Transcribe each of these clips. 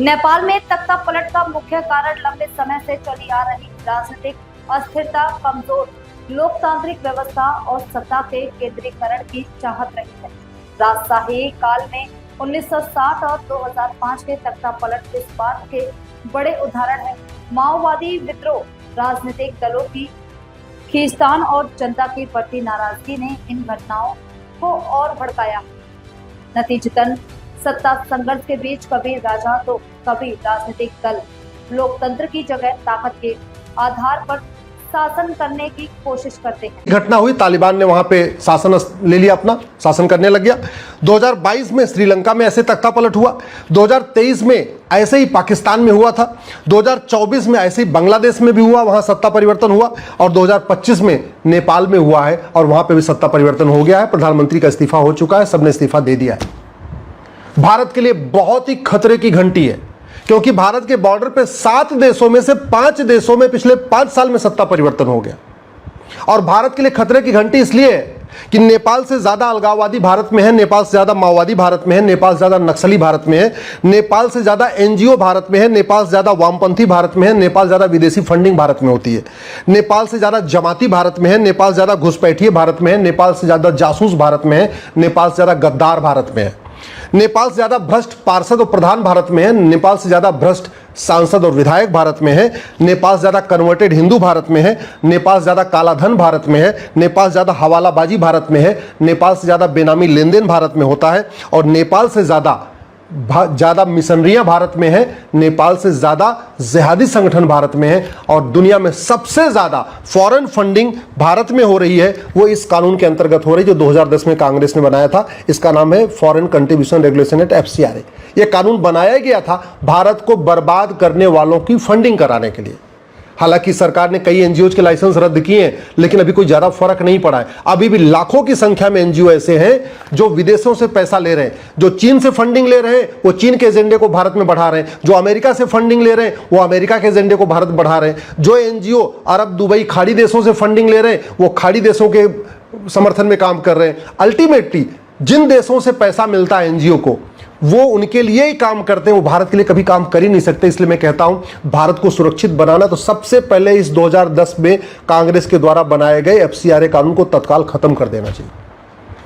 नेपाल में तख्ता पलट का मुख्य कारण लंबे समय से चली आ रही राजनीतिक अस्थिरता, कमजोर लोकतांत्रिक व्यवस्था और सत्ता के केंद्रीकरण की चाहत रही है। राजशाही काल में 1960 और 2005 के तख्ता पलट इस बात के बड़े उदाहरण हैं। माओवादी विद्रोह, राजनीतिक दलों की खींचतान और जनता की बढ़ती नाराजगी ने इन घटनाओं को और भड़काया। नतीजतन सत्ता संघर्ष के बीच कभी राजा तो कभी राजनीतिक दल लोकतंत्र की जगह ताकत के आधार पर शासन करने की कोशिश करते हैं। घटना हुई, तालिबान ने वहां पे शासन ले लिया, अपना शासन करने लग गया। 2022 में श्रीलंका में ऐसे तख्ता पलट हुआ, 2023 में ऐसे ही पाकिस्तान में हुआ था, 2024 में ऐसे ही बांग्लादेश में भी हुआ, वहां सत्ता परिवर्तन हुआ, और 2025 में नेपाल में हुआ है और वहां पे भी सत्ता परिवर्तन हो गया है। प्रधानमंत्री का इस्तीफा हो चुका है, सबने इस्तीफा दे दिया है। भारत के लिए बहुत ही खतरे की घंटी है, क्योंकि भारत के बॉर्डर पे 7 देशों में से 5 देशों में पिछले 5 साल में सत्ता परिवर्तन हो गया। और भारत के लिए खतरे की घंटी इसलिए है कि नेपाल से ज्यादा अलगाववादी भारत में है, नेपाल से ज्यादा माओवादी भारत में है, नेपाल से ज्यादा नक्सली भारत में है, नेपाल से ज्यादा एनजीओ भारत में है, नेपाल से ज्यादा वामपंथी भारत में है, नेपाल ज्यादा विदेशी फंडिंग भारत में होती है, नेपाल से ज्यादा जमाती भारत में है, नेपाल से ज्यादा घुसपैठिए भारत में है, नेपाल से ज्यादा जासूस भारत में है, नेपाल से ज्यादा गद्दार भारत में है, नेपाल से ज्यादा भ्रष्ट पार्षद और प्रधान भारत में है, नेपाल से ज्यादा भ्रष्ट सांसद और विधायक भारत में है, नेपाल से ज्यादा कन्वर्टेड हिंदू भारत में है, नेपाल से ज्यादा कालाधन भारत में है, नेपाल से ज्यादा हवालाबाजी भारत में है, नेपाल से ज्यादा बेनामी लेन देन भारत में होता है, और नेपाल से ज्यादा मिशनरियां भारत में है, नेपाल से ज्यादा जिहादी संगठन भारत में है, और दुनिया में सबसे ज्यादा फॉरेन फंडिंग भारत में हो रही है। वो इस कानून के अंतर्गत हो रही है जो 2010 में कांग्रेस ने बनाया था। इसका नाम है foreign contribution regulation act, FCRA। यह कानून बनाया गया था भारत को बर्बाद करने वालों की फंडिंग कराने के लिए। हालांकि सरकार ने कई एनजीओ के लाइसेंस रद्द किए हैं, लेकिन अभी कोई ज्यादा फर्क नहीं पड़ा है। अभी भी लाखों की संख्या में एनजीओ ऐसे हैं जो विदेशों से पैसा ले रहे हैं, जो चीन से फंडिंग ले रहे हैं, वो चीन के एजेंडे को भारत में बढ़ा रहे हैं, जो अमेरिका से फंडिंग ले रहे हैं, वो अमेरिका के एजेंडे को भारत बढ़ा रहे हैं, जो एनजीओ अरब, दुबई, खाड़ी देशों से फंडिंग ले रहे हैं, वो खाड़ी देशों के समर्थन में काम कर रहे हैं। अल्टीमेटली जिन देशों से पैसा मिलता है एनजीओ को, वो उनके लिए ही काम करते हैं, वो भारत के लिए कभी काम कर ही नहीं सकते। इसलिए मैं कहता हूं भारत को सुरक्षित बनाना तो सबसे पहले इस 2010 में कांग्रेस के द्वारा बनाए गए FCRA कानून को तत्काल खत्म कर देना चाहिए।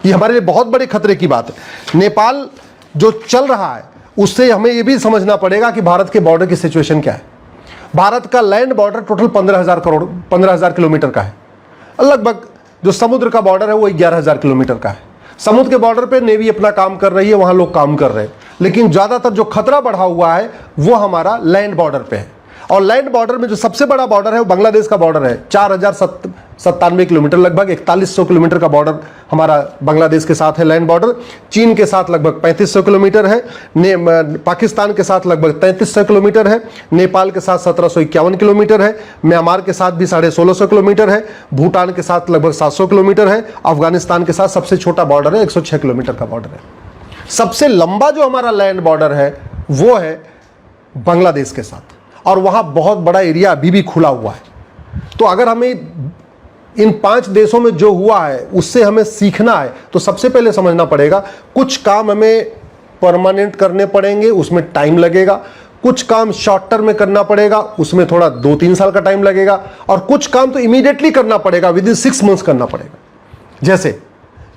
ये हमारे लिए बहुत बड़े खतरे की बात है। नेपाल जो चल रहा है उससे हमें यह भी समझना पड़ेगा कि भारत के बॉर्डर की सिचुएशन क्या है। भारत का लैंड बॉर्डर टोटल 15,000 किलोमीटर का है। लगभग जो समुद्र का बॉर्डर है वो 11,000 किलोमीटर का है। समुद्र के बॉर्डर पे नेवी अपना काम कर रही है, वहां लोग काम कर रहे हैं, लेकिन ज्यादातर जो खतरा बढ़ा हुआ है वो हमारा लैंड बॉर्डर पे है। और लैंड बॉर्डर में जो सबसे बड़ा बॉर्डर है वो बांग्लादेश का बॉर्डर है। 4,097 किलोमीटर, लगभग 4100 किलोमीटर का बॉर्डर हमारा बांग्लादेश के साथ है लैंड बॉर्डर। चीन के साथ लगभग 3500 किलोमीटर है, पाकिस्तान के साथ लगभग 3300 किलोमीटर है, नेपाल के साथ 1751 किलोमीटर है, म्यांमार के साथ भी 1650 किलोमीटर है, भूटान के साथ लगभग 700 किलोमीटर है, अफगानिस्तान के साथ सबसे छोटा बॉर्डर है 106 किलोमीटर का बॉर्डर है। सबसे लंबा जो हमारा लैंड बॉर्डर है वो है बांग्लादेश के साथ, और वहां बहुत बड़ा एरिया अभी भी खुला हुआ है। तो अगर हमें इन 5 देशों में जो हुआ है उससे हमें सीखना है, तो सबसे पहले समझना पड़ेगा कुछ काम हमें परमानेंट करने पड़ेंगे, उसमें टाइम लगेगा। कुछ काम शॉर्ट टर्म में करना पड़ेगा, उसमें थोड़ा 2-3 साल का टाइम लगेगा। और कुछ काम तो इमीडिएटली करना पड़ेगा, विद इन 6 मंथ्स करना पड़ेगा। जैसे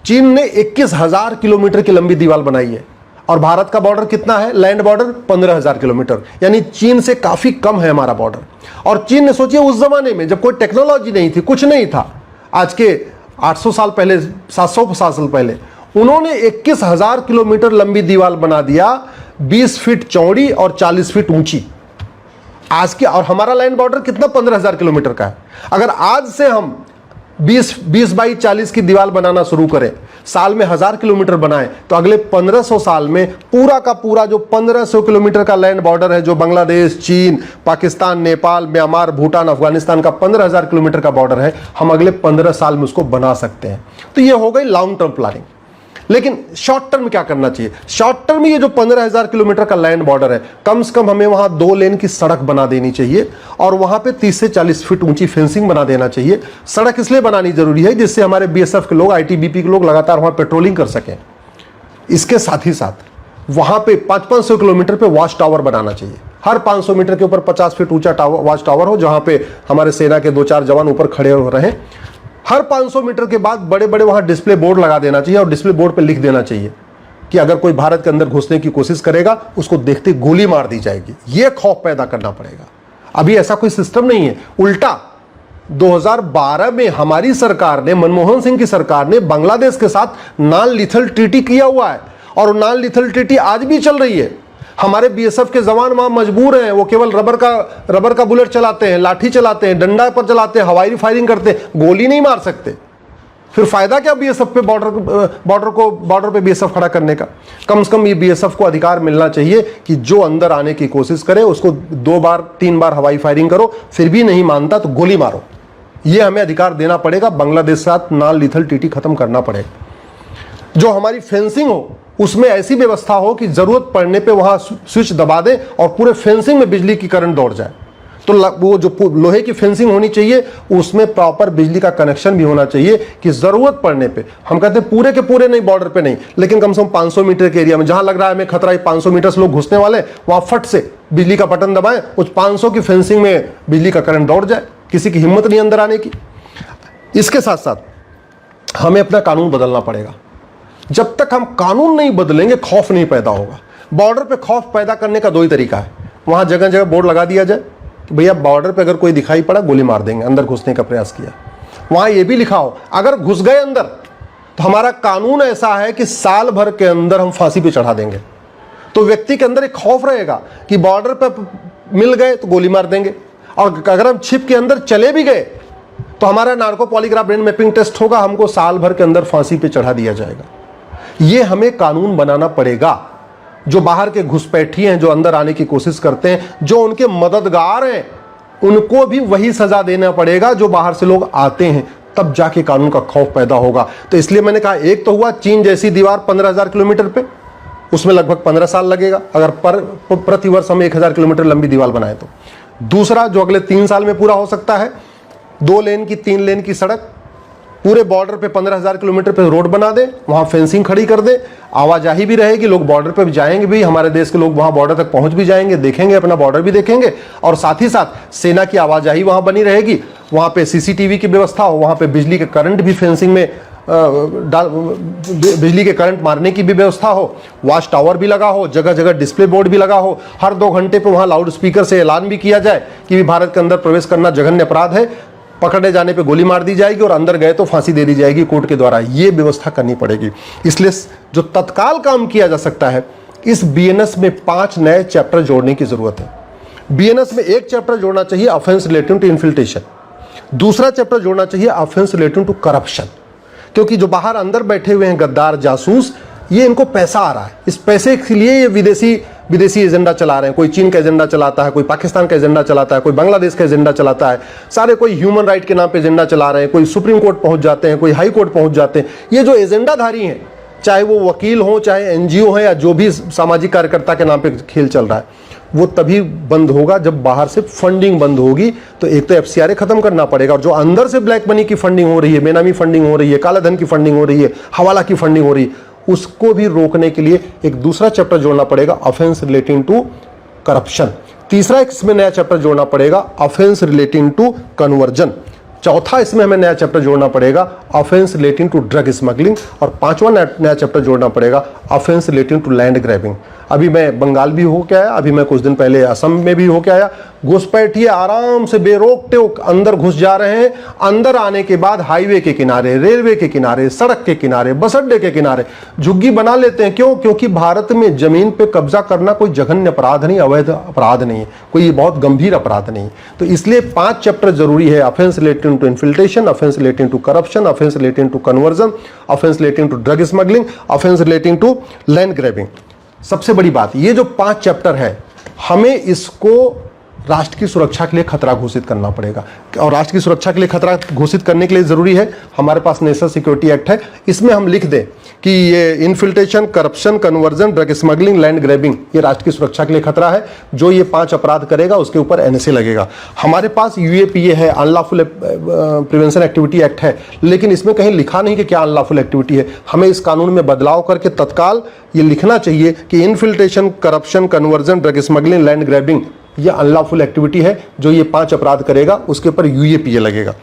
चीन ने 21,000 किलोमीटर की लंबी दीवार बनाई है, और भारत का बॉर्डर कितना है, लैंड बॉर्डर 15,000 किलोमीटर, यानी चीन से काफी कम है हमारा बॉर्डर। और चीन ने सोचिए उस जमाने में जब कोई टेक्नोलॉजी नहीं थी, कुछ नहीं था, आज के 800 साल पहले, 750 साल पहले, उन्होंने 21,000 किलोमीटर लंबी दीवार बना दिया, 20 फीट चौड़ी और 40 फीट ऊंची। आज के, और हमारा लैंड बॉर्डर कितना, 15,000 किलोमीटर का है। अगर आज से हम 20 बाई 40 की दीवार बनाना शुरू करें, साल में 1000 किलोमीटर बनाएं, तो अगले 1500 साल में पूरा का पूरा जो 1500 किलोमीटर का लैंड बॉर्डर है, जो बांग्लादेश, चीन, पाकिस्तान, नेपाल, म्यांमार, भूटान, अफगानिस्तान का 15,000 किलोमीटर का बॉर्डर है, हम अगले 15 साल में उसको बना सकते हैं। तो ये हो गई लॉन्ग टर्म प्लानिंग। लेकिन शॉर्ट टर्म क्या करना चाहिए? शॉर्ट टर्म में ये जो 15,000 किलोमीटर का लैंड बॉर्डर है, कम से कम हमें वहां 2 लेन की सड़क बना देनी चाहिए, और वहां पे 30 से 40 फीट ऊंची फेंसिंग बना देना चाहिए। सड़क इसलिए बनानी जरूरी है जिससे हमारे BSF के लोग, ITBP के लोग लगातार वहां पेट्रोलिंग कर सकें। इसके साथ ही साथ वहां पे 500 किलोमीटर पे वॉच टावर बनाना चाहिए। हर 500 मीटर के ऊपर 50 फीट ऊंचा वॉच टावर हो, जहां पे हमारे सेना के 2-4 जवान ऊपर खड़े हो रहे हैं। हर 500 मीटर के बाद बड़े बड़े वहां डिस्प्ले बोर्ड लगा देना चाहिए और डिस्प्ले बोर्ड पे लिख देना चाहिए कि अगर कोई भारत के अंदर घुसने की कोशिश करेगा उसको देखते गोली मार दी जाएगी। यह खौफ पैदा करना पड़ेगा। अभी ऐसा कोई सिस्टम नहीं है। उल्टा 2012 में हमारी सरकार ने, मनमोहन सिंह की सरकार ने बांग्लादेश के साथ नॉन लीथल ट्रीटी किया हुआ है और नॉन लीथल ट्रीटी आज भी चल रही है। हमारे बीएसएफ के जवान वहां मजबूर हैं, वो केवल रबर का बुलेट चलाते हैं, लाठी चलाते हैं, डंडा पर चलाते हैं, हवाई फायरिंग करते हैं, गोली नहीं मार सकते। फिर फायदा क्या बीएसएफ पे बॉर्डर पे बीएसएफ खड़ा करने का? कम से कम ये बीएसएफ को अधिकार मिलना चाहिए कि जो अंदर आने की कोशिश करे उसको 2 बार 3 बार हवाई फायरिंग करो, फिर भी नहीं मानता तो गोली मारो। ये हमें अधिकार देना पड़ेगा। बांग्लादेश के साथ नॉन लीथल ट्रीटी खत्म करना पड़ेगा। जो हमारी फेंसिंग हो उसमें ऐसी व्यवस्था हो कि जरूरत पड़ने पे वहां स्विच दबा दे और पूरे फेंसिंग में बिजली की करंट दौड़ जाए। तो वो जो लोहे की फेंसिंग होनी चाहिए उसमें प्रॉपर बिजली का कनेक्शन भी होना चाहिए कि जरूरत पड़ने पे, हम कहते हैं पूरे के पूरे नहीं, बॉर्डर पे नहीं, लेकिन कम से कम 500 मीटर के एरिया में जहां लग रहा है हमें खतरा है 500 मीटर से लोग घुसने वाले, वहां फट से बिजली का बटन दबाएं, उस 500 की फेंसिंग में बिजली का करंट दौड़ जाए। किसी की हिम्मत नहीं अंदर आने की। इसके साथ साथ हमें अपना कानून बदलना पड़ेगा। जब तक हम कानून नहीं बदलेंगे खौफ नहीं पैदा होगा। बॉर्डर पे खौफ पैदा करने का 2 ही तरीका है। वहां जगह जगह बोर्ड लगा दिया जाए कि भैया बॉर्डर पे अगर कोई दिखाई पड़ा गोली मार देंगे, अंदर घुसने का प्रयास किया। वहां यह भी लिखा हो अगर घुस गए अंदर तो हमारा कानून ऐसा है कि साल भर के अंदर हम फांसी पे चढ़ा देंगे। तो व्यक्ति के अंदर एक खौफ रहेगा कि बॉर्डर पे मिल गए तो गोली मार देंगे, और अगर हम छिप के अंदर चले भी गए तो हमारा narco polygraph brain mapping test होगा, हमको साल भर के अंदर फांसी पे चढ़ा दिया जाएगा। ये हमें कानून बनाना पड़ेगा। जो बाहर के घुसपैठी हैं, जो अंदर आने की कोशिश करते हैं, जो उनके मददगार हैं, उनको भी वही सजा देना पड़ेगा जो बाहर से लोग आते हैं। तब जाके कानून का खौफ पैदा होगा। तो इसलिए मैंने कहा, एक तो हुआ चीन जैसी दीवार 15,000 किलोमीटर पे, उसमें लगभग 15 साल लगेगा अगर प्रति वर्ष हम 1,000 किलोमीटर लंबी दीवार बनाए तो। दूसरा जो अगले 3 साल में पूरा हो सकता है, 2 लेन की 3 लेन की सड़क, पूरे बॉर्डर पे 15,000 किलोमीटर पे रोड बना दे, वहां फेंसिंग खड़ी कर दे, आवाजाही भी रहेगी, लोग बॉर्डर पे भी जाएंगे भी, हमारे देश के लोग वहां बॉर्डर तक पहुंच भी जाएंगे, देखेंगे, अपना बॉर्डर भी देखेंगे, और साथ ही साथ सेना की आवाजाही वहां बनी रहेगी। वहां पे सीसीटीवी की व्यवस्था हो, वहां पे बिजली के करंट भी फेंसिंग में बिजली के करंट मारने की भी व्यवस्था हो, वॉच टावर भी लगा हो, जगह जगह डिस्प्ले बोर्ड भी लगा हो, हर 2 घंटे पे वहां लाउड स्पीकर से ऐलान भी किया जाए कि भारत के अंदर प्रवेश करना जघन्य अपराध है, पकड़े जाने पे गोली मार दी जाएगी और अंदर गए तो फांसी दे दी जाएगी कोर्ट के द्वारा। ये व्यवस्था करनी पड़ेगी। इसलिए जो तत्काल काम किया जा सकता है, इस बीएनएस में 5 नए चैप्टर जोड़ने की जरूरत है। बीएनएस में एक चैप्टर जोड़ना चाहिए ऑफेंस रिलेटिंग टू इन्फिल्ट्रेशन, दूसरा चैप्टर जोड़ना चाहिए ऑफेंस रिलेटिंग टू करप्शन, क्योंकि जो बाहर अंदर बैठे हुए हैं गद्दार जासूस, ये इनको पैसा आ रहा है, इस पैसे के लिए ये विदेशी एजेंडा चला रहे हैं। कोई चीन का एजेंडा चलाता है, कोई पाकिस्तान का एजेंडा चलाता है, कोई बांग्लादेश का एजेंडा चलाता है, सारे कोई ह्यूमन राइट के नाम पे एजेंडा चला रहे हैं, कोई सुप्रीम कोर्ट पहुंच जाते हैं, कोई हाई कोर्ट पहुंच जाते हैं। ये जो एजेंडाधारी हैं, चाहे वो वकील हो, चाहे एनजीओ है, या जो भी सामाजिक कार्यकर्ता के नाम पे खेल चल रहा है, वो तभी बंद होगा जब बाहर से फंडिंग बंद होगी। तो एक तो एफसीआरए खत्म करना पड़ेगा, और जो अंदर से ब्लैक मनी की फंडिंग हो रही है, बेनामी फंडिंग हो रही है, काला धन की फंडिंग हो रही है, हवाला की फंडिंग हो रही है, उसको भी रोकने के लिए एक दूसरा चैप्टर जोड़ना पड़ेगा, ऑफेंस रिलेटिंग टू करप्शन। तीसरा इसमें नया चैप्टर जोड़ना पड़ेगा, ऑफेंस रिलेटिंग टू कन्वर्जन। चौथा इसमें हमें नया चैप्टर जोड़ना पड़ेगा, offence relating to drug smuggling. और 5वां नया चैप्टर जोड़ना पड़ेगा, offence relating to land grabbing. अभी मैं बंगाल भी होके आया, अभी मैं कुछ दिन पहले असम में भी होके आया। घुसपैठिए आराम से बेरोक टोक अंदर घुस जा रहे हैं। अंदर आने के बाद हाईवे के किनारे, रेलवे के किनारे, सड़क के किनारे, बस अड्डे के किनारे झुग्गी बना लेते हैं। क्यों? क्योंकि भारत में जमीन पे कब्जा करना कोई जघन्य अपराध नहीं, अवैध अपराध नहीं है, कोई बहुत गंभीर अपराध नहीं। तो इसलिए 5 चैप्टर जरूरी है, offence relating to infiltration, offence relating to corruption, offence relating to conversion, offence relating to drug smuggling, offence relating to land grabbing. सबसे बड़ी बात, ये जो 5 चैप्टर है, हमें इसको राष्ट्र की सुरक्षा के लिए खतरा घोषित करना पड़ेगा। और राष्ट्र की सुरक्षा के लिए खतरा घोषित करने के लिए ज़रूरी है हमारे पास नेशनल सिक्योरिटी एक्ट है, इसमें हम लिख दें कि ये infiltration, corruption, conversion, drug smuggling, land grabbing, ये राष्ट्र की सुरक्षा के लिए खतरा है। जो ये 5 अपराध करेगा उसके ऊपर एनएसए लगेगा। हमारे पास यूएपीए है, अनलॉफुल प्रिवेंशन एक्टिविटी एक्ट है, लेकिन इसमें कहीं लिखा नहीं कि क्या अनलॉफुल एक्टिविटी है। हमें इस कानून में बदलाव करके तत्काल ये लिखना चाहिए कि infiltration, corruption, conversion, drug smuggling, land grabbing ये अनलॉफुल एक्टिविटी है। जो ये 5 अपराध करेगा उसके ऊपर यूएपीए लगेगा।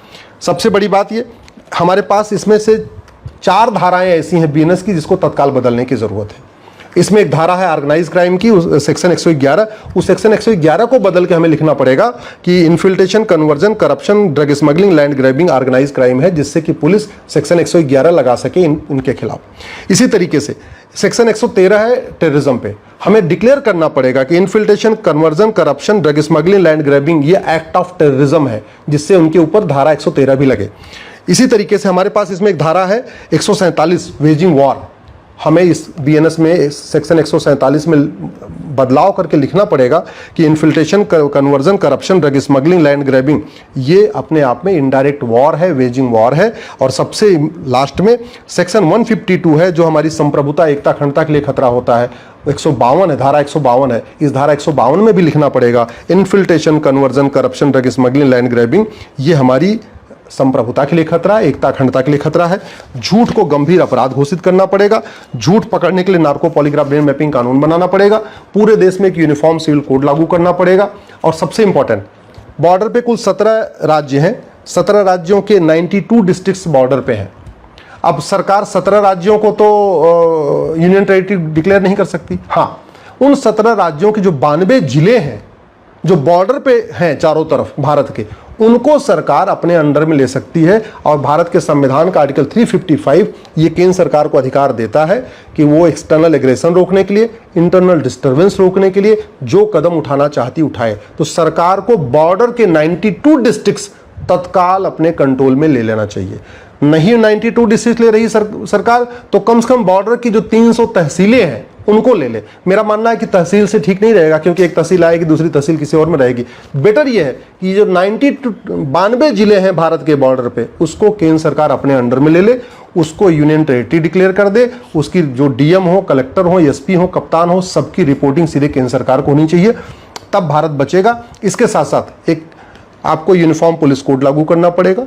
सबसे बड़ी बात ये, हमारे पास इसमें से 4 धाराएं ऐसी हैं बीएनएस की जिसको तत्काल बदलने की जरूरत है। इसमें एक धारा है ऑर्गेनाइज क्राइम की, सेक्शन 111। उस सेक्शन 111 को बदल के हमें लिखना पड़ेगा कि infiltration, conversion, corruption, drug smuggling, land grabbing organize crime है, जिससे कि पुलिस सेक्शन 111 लगा सके इनके खिलाफ। इसी तरीके से सेक्शन 113 है टेररिज्म पे, हमें डिक्लेयर करना पड़ेगा कि infiltration, conversion, corruption, drug smuggling, land grabbing ये एक्ट ऑफ टेररिज्म है, जिससे उनके ऊपर धारा 113 भी लगे। इसी तरीके से हमारे पास इसमें एक धारा है 147 वेजिंग वॉर। हमें इस बीएनएस में सेक्शन 147 में बदलाव करके लिखना पड़ेगा कि infiltration, conversion, corruption, drug smuggling, land grabbing ये अपने आप में इनडायरेक्ट वॉर है, वेजिंग वॉर है। और सबसे लास्ट में सेक्शन 152 है जो हमारी संप्रभुता, एकता, अखंडता के लिए खतरा होता है। 152 है, धारा 152 है। इस धारा 152 में भी लिखना पड़ेगा infiltration, conversion, corruption, drug smuggling, land grabbing ये हमारी संप्रभुता के लिए खतरा है, एकता, अखंडता के लिए खतरा है। झूठ को गंभीर अपराध घोषित करना पड़ेगा। झूठ पकड़ने के लिए नार्को पॉलीग्राफ ब्रेन मैपिंग कानून बनाना पड़ेगा। पूरे देश में एक यूनिफॉर्म सिविल कोड लागू करना पड़ेगा। और सबसे इंपॉर्टेंट, बॉर्डर पे कुल 17 राज्य हैं। 17 राज्यों के 92 डिस्ट्रिक्ट्स बॉर्डर पे हैं। अब सरकार 17 राज्यों को तो यूनियन टेरिटरी डिक्लेयर नहीं कर सकती। हाँ, उन 17 राज्यों के जो 92 जिले हैं जो बॉर्डर पे हैं चारों तरफ भारत के, उनको सरकार अपने अंडर में ले सकती है। और भारत के संविधान का आर्टिकल 355 ये केंद्र सरकार को अधिकार देता है कि वो एक्सटर्नल एग्रेशन रोकने के लिए, इंटरनल डिस्टर्बेंस रोकने के लिए जो कदम उठाना चाहती उठाए। तो सरकार को बॉर्डर के 92 डिस्ट्रिक्ट्स तत्काल अपने कंट्रोल में ले लेना चाहिए। नहीं 92 डिस्ट्रिक्ट ले रही सरकार तो कम से कम बॉर्डर की जो 300 तहसीलें हैं उनको ले ले। मेरा मानना है कि तहसील से ठीक नहीं रहेगा, क्योंकि एक तहसील आएगी दूसरी तहसील किसी और में रहेगी। बेटर ये है कि जो 92 जिले हैं भारत के बॉर्डर पे उसको केंद्र सरकार अपने अंडर में ले ले, उसको यूनियन टेरिटरी डिक्लेयर कर दे। उसकी जो डीएम हो, कलेक्टर हो, एसपी हो, कप्तान हो, सबकी रिपोर्टिंग सीधे केंद्र सरकार को होनी चाहिए, तब भारत बचेगा। इसके साथ साथ एक आपको यूनिफॉर्म पुलिस कोड लागू करना पड़ेगा,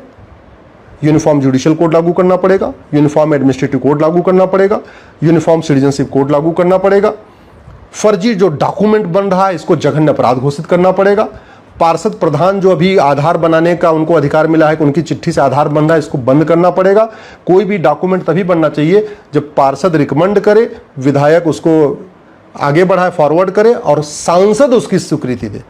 यूनिफॉर्म जुडिशियल कोड लागू करना पड़ेगा, यूनिफॉर्म एडमिनिस्ट्रेटिव कोड लागू करना पड़ेगा, यूनिफॉर्म सिटीजनशिप कोड लागू करना पड़ेगा। फर्जी जो डॉक्यूमेंट बन रहा है इसको जघन्य अपराध घोषित करना पड़ेगा। पार्षद प्रधान जो अभी आधार बनाने का उनको अधिकार मिला है कि उनकी चिट्ठी से आधार बन रहा है, इसको बंद करना पड़ेगा। कोई भी डॉक्यूमेंट तभी बनना चाहिए जब पार्षद रिकमेंड करे, विधायक उसको आगे बढ़ाए, फॉरवर्ड करे और सांसद उसकी स्वीकृति दे।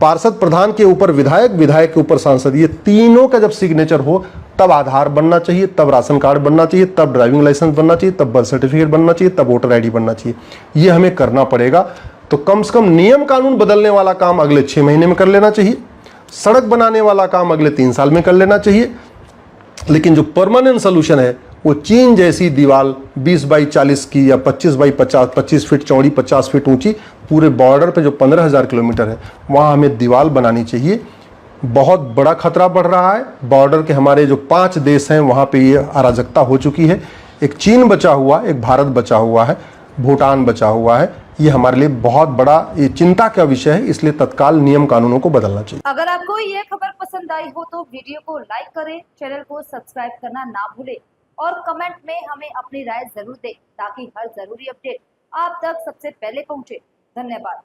पार्षद प्रधान के ऊपर विधायक, विधायक के ऊपर सांसद, ये तीनों का जब सिग्नेचर हो तब आधार बनना चाहिए, तब राशन कार्ड बनना चाहिए, तब ड्राइविंग लाइसेंस बनना चाहिए, तब बर्थ सर्टिफिकेट बनना चाहिए, तब वोटर आईडी बनना चाहिए। ये हमें करना पड़ेगा। तो कम से कम नियम कानून बदलने वाला काम अगले 6 महीने में कर लेना चाहिए। सड़क बनाने वाला काम अगले 3 साल में कर लेना चाहिए। लेकिन जो परमानेंट सोल्यूशन है वो चीन जैसी दीवार 20 बाई 40 की या 25 बाई 50, 25 फीट चौड़ी, 50 फीट ऊंची, पूरे बॉर्डर पे जो 15,000 किलोमीटर है वहाँ हमें दीवार बनानी चाहिए। बहुत बड़ा खतरा बढ़ रहा है। बॉर्डर के हमारे जो 5 देश हैं वहाँ पे ये अराजकता हो चुकी है। एक चीन बचा हुआ, एक भारत बचा हुआ है, भूटान बचा हुआ है। ये हमारे लिए बहुत बड़ा ये चिंता का विषय है, इसलिए तत्काल नियम कानूनों को बदलना चाहिए। अगर आपको ये खबर पसंद आई हो तो वीडियो को लाइक करें, चैनल को सब्सक्राइब करना ना भूलें और कमेंट में हमें अपनी राय जरूर दें ताकि हर जरूरी अपडेट आप तक सबसे पहले पहुंचे। धन्यवाद।